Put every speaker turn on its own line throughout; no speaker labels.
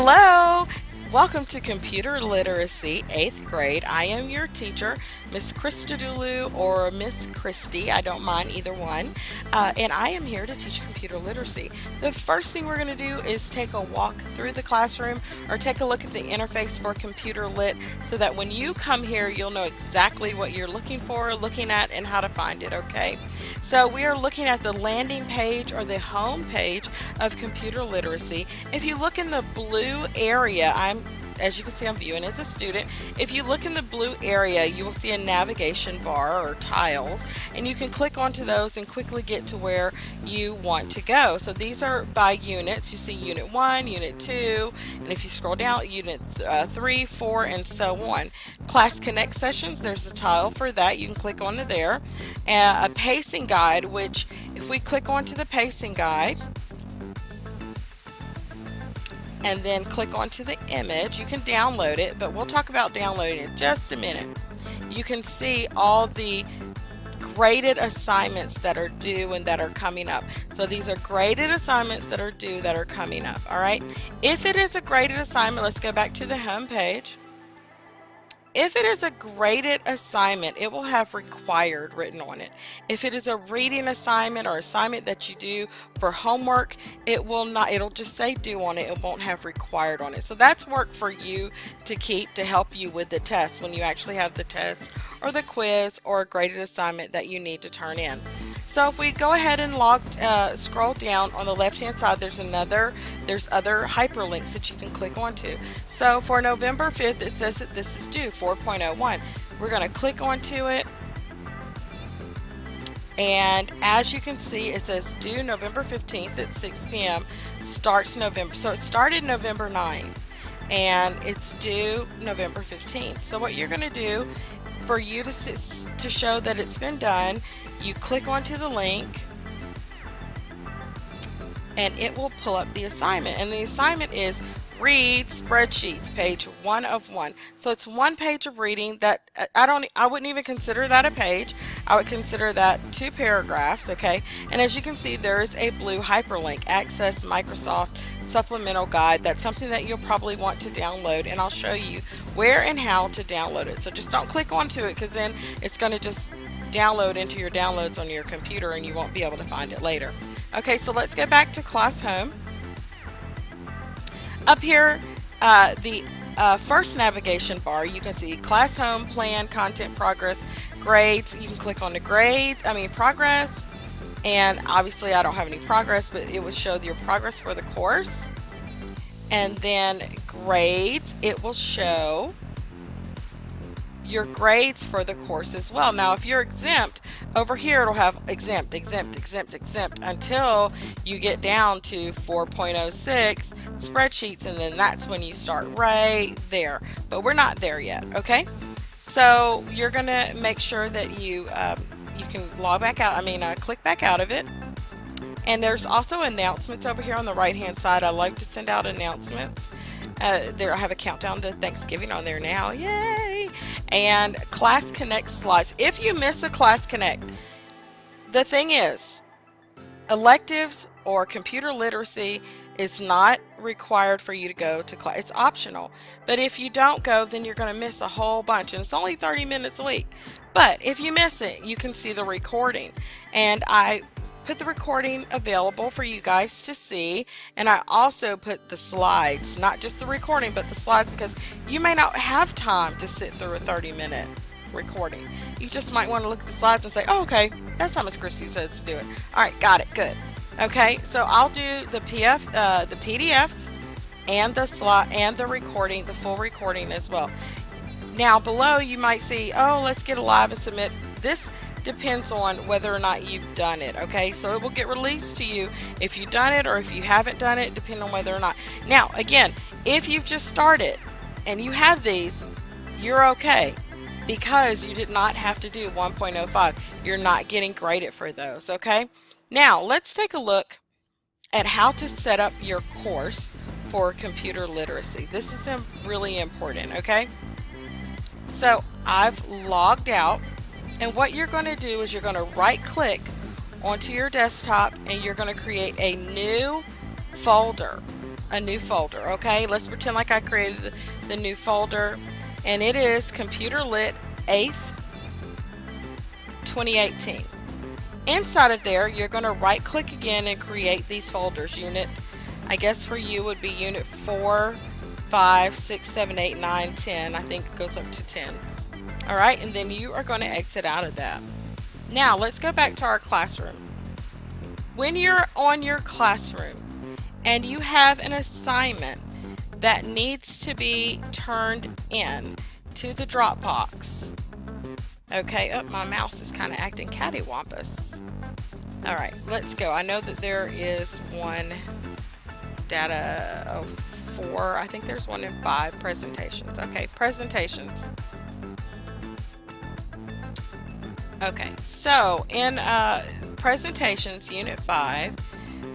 Hello! Welcome to Computer Literacy 8th grade. I am your teacher, Miss Christodoulou or Miss Christie. I don't mind either one. And I am here to teach computer literacy. The first thing we're going to do is take a walk through the classroom or take a look at the interface for Computer Lit so that when you come here, you'll know exactly what you're looking for, looking at, and how to find it, okay? So we are looking at the landing page or the home page of computer literacy. If you look in the blue area, as you can see, I'm viewing as a student. If you look in the blue area, you will see a navigation bar or tiles, and you can click onto those and quickly get to where you want to go. So these are by units. You see Unit 1, Unit 2, and if you scroll down, Unit 3, 4, and so on. Class Connect sessions, there's a tile for that. You can click onto there. A pacing guide, which if we click onto the pacing guide, and then click onto the image, you can download it, but we'll talk about downloading in just a minute. You can see all the graded assignments that are due and that are coming up. So these are graded assignments that are due that are coming up. All right. If it is a graded assignment, let's go back to the home page. If it is a graded assignment, it will have required written on it. If it is a reading assignment or assignment that you do for homework, it will not, it'll just say due on it. It won't have required on it. So that's work for you to keep to help you with the test when you actually have the test or the quiz or a graded assignment that you need to turn in. So if we go ahead and scroll down on the left hand side, there's other hyperlinks that you can click onto. So for November 5th, it says that this is due 4.01. We're going to click onto it, and as you can see, it says due November 15th at 6 p.m. starts November. So it started November 9 and it's due November 15th. So what you're going to do for you to show that it's been done, you click onto the link and it will pull up the assignment, and the assignment is read spreadsheets, page 1 of 1. So it's one page of reading that I wouldn't even consider that a page. I would consider that 2 paragraphs, okay? And as you can see, there is a blue hyperlink, Access Microsoft Supplemental Guide. That's something that you'll probably want to download, and I'll show you where and how to download it. So just don't click onto it, because then it's going to just download into your downloads on your computer and you won't be able to find it later. Okay, so let's go back to Class Home. Up here, the first navigation bar, you can see Class Home, Plan, Content, Progress, Grades. You can click on the progress, and obviously I don't have any progress, but it will show your progress for the course. And then Grades, it will show your grades for the course as well. Now if you're exempt, over here it'll have exempt until you get down to 4.06 spreadsheets, and then that's when you start right there, but we're not there yet. Okay, so you're gonna make sure that you can log back out, click back out of it. And there's also announcements over here on the right hand side. I like to send out announcements. There I have a countdown to Thanksgiving on there now, yay! And Class Connect slides. If you miss a Class Connect, the thing is, electives or computer literacy is not required for you to go to class. It's optional. But if you don't go, then you're going to miss a whole bunch, and it's only 30 minutes a week. But if you miss it, you can see the recording, and I put the recording available for you guys to see, and I also put the slides, not just the recording but the slides, because you may not have time to sit through a 30-minute recording. You just might want to look at the slides and say, oh, okay, that's how Miss Christie says to do it. Alright, got it, good. Okay, so I'll do the PDFs and the slide and the recording, the full recording as well. Now below you might see, oh, let's get a live and submit. This depends on whether or not you've done it. Okay, so it will get released to you if you've done it or if you haven't done it, depending on whether or not. Now again, if you've just started and you have these, you're okay, because you did not have to do 1.05. You're not getting graded for those. Okay, now let's take a look at how to set up your course for computer literacy. This is really important. Okay, so I've logged out, and what you're going to do is you're going to right click onto your desktop and you're going to create a new folder. a new folder. Okay, let's pretend like I created the new folder, and it is Computer Lit 8th 2018. Inside of there, you're going to right click again and create these folders. Unit, I guess for you would be Unit 4, 5, 6, 7, 8, 9, 10. I think it goes up to 10. Alright, and then you are going to exit out of that. Now let's go back to our classroom. When you're on your classroom and you have an assignment that needs to be turned in to the Dropbox. Okay, oh, my mouse is kind of acting cattywampus. Alright, let's go. I know that there is one data 4. I think there's one in 5 presentations. Okay, presentations. Okay, so in presentations, Unit 5,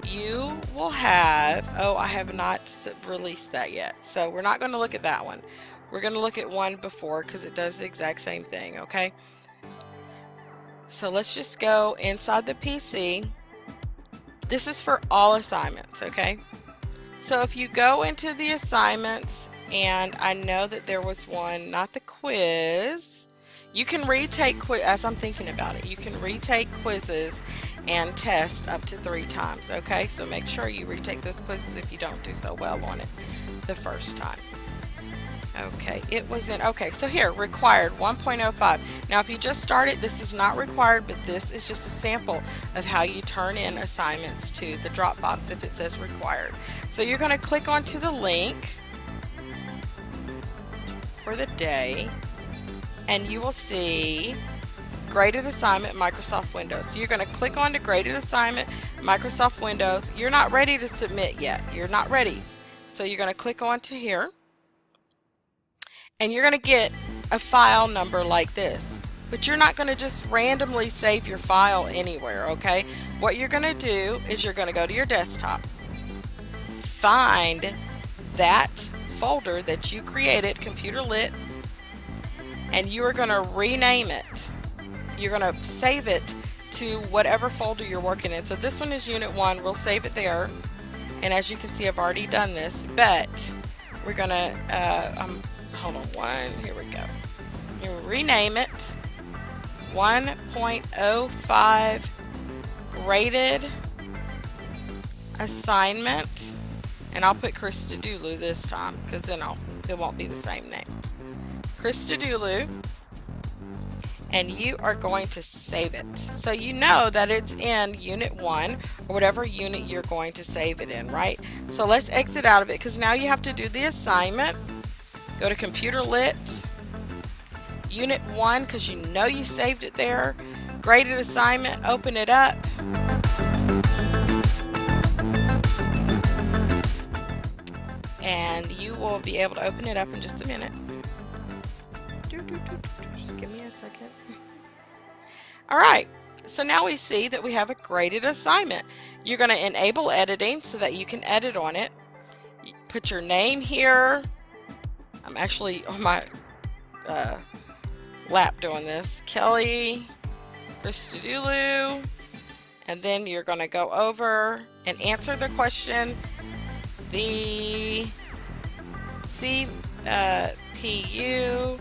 you will have, oh, I have not released that yet. So we're not going to look at that one. We're going to look at one before because it does the exact same thing, okay? So let's just go inside the PC. This is for all assignments, okay? So if you go into the assignments, and I know that there was one, not the quiz. You can retake quiz, as I'm thinking about it, you can retake quizzes and test up to 3 times, okay? So make sure you retake those quizzes if you don't do so well on it the first time. Okay, it was in, okay, so here, required 1.05. Now if you just started, this is not required, but this is just a sample of how you turn in assignments to the Dropbox if it says required. So you're going to click onto the link for the day, and you will see graded assignment Microsoft Windows. So you're going to click on the graded assignment Microsoft Windows. You're not ready to submit yet. You're not ready. So you're going to click onto here, and you're going to get a file number like this. But you're not going to just randomly save your file anywhere, okay? What you're going to do is you're going to go to your desktop, find that folder that you created, Computer Lit, and you are going to rename it. You're going to save it to whatever folder you're working in. So this one is Unit 1. We'll save it there. And as you can see, I've already done this, but we're going to, hold on here we go. You rename it 1.05 graded assignment, and I'll put Christodoulou this time because then it won't be the same name. Christodoulou, and you are going to save it. So you know that it's in Unit 1 or whatever unit you're going to save it in, right? So let's exit out of it because now you have to do the assignment. Go to Computer Lit, Unit 1, because you know you saved it there. Graded assignment, open it up. And you will be able to open it up in just a minute. Just give me a second. Alright, so now we see that we have a graded assignment. You're going to enable editing so that you can edit on it. You put your name here. I'm actually on my lap doing this. Kelly Christodoulou. And then you're going to go over and answer the question. The CPU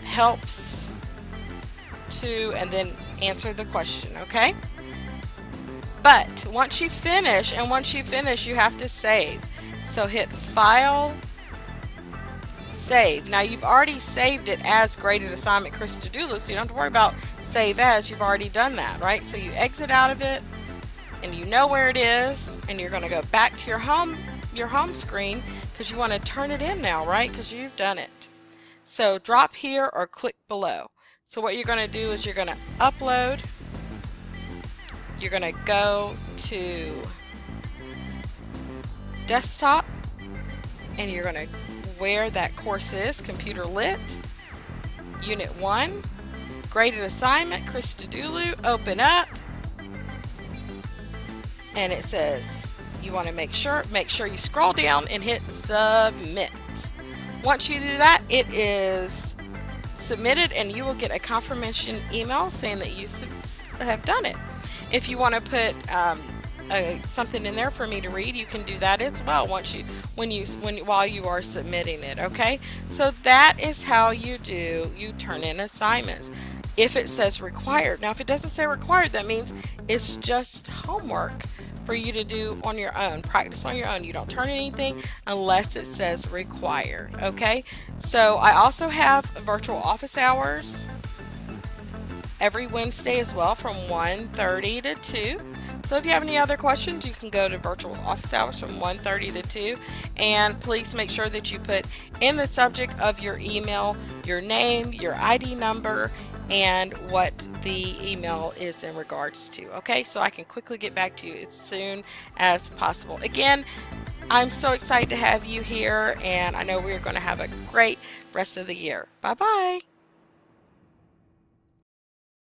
helps to, and then answer the question, okay? But once you finish, you have to save. So hit File, Save. Now you've already saved it as graded assignment Christodoulou, so you don't have to worry about save as. You've already done that, right? So you exit out of it, and you know where it is, and you're going to go back to your home screen because you want to turn it in now, right? Because you've done it. So drop here or click below. So what you're going to do is you're going to upload. You're going to go to desktop, and you're going to where that course is, Computer Lit, Unit 1, graded assignment, Christodoulou, open up, and it says you want to make sure you scroll down and hit submit. Once you do that, it is submitted, and you will get a confirmation email saying that you have done it. If you want to put something in there for me to read, you can do that as well while you are submitting it. Okay, so that is how you turn in assignments. If it says required, now if it doesn't say required, that means it's just homework for you to do on your own, practice on your own. You don't turn anything unless it says required. Okay, so I also have virtual office hours every Wednesday as well from 1:30 to 2. So if you have any other questions, you can go to virtual office hours from 1:30 to 2. And please make sure that you put in the subject of your email your name, your ID number, and what the email is in regards to. Okay, so I can quickly get back to you as soon as possible. Again, I'm so excited to have you here, and I know we're going to have a great rest of the year. Bye bye.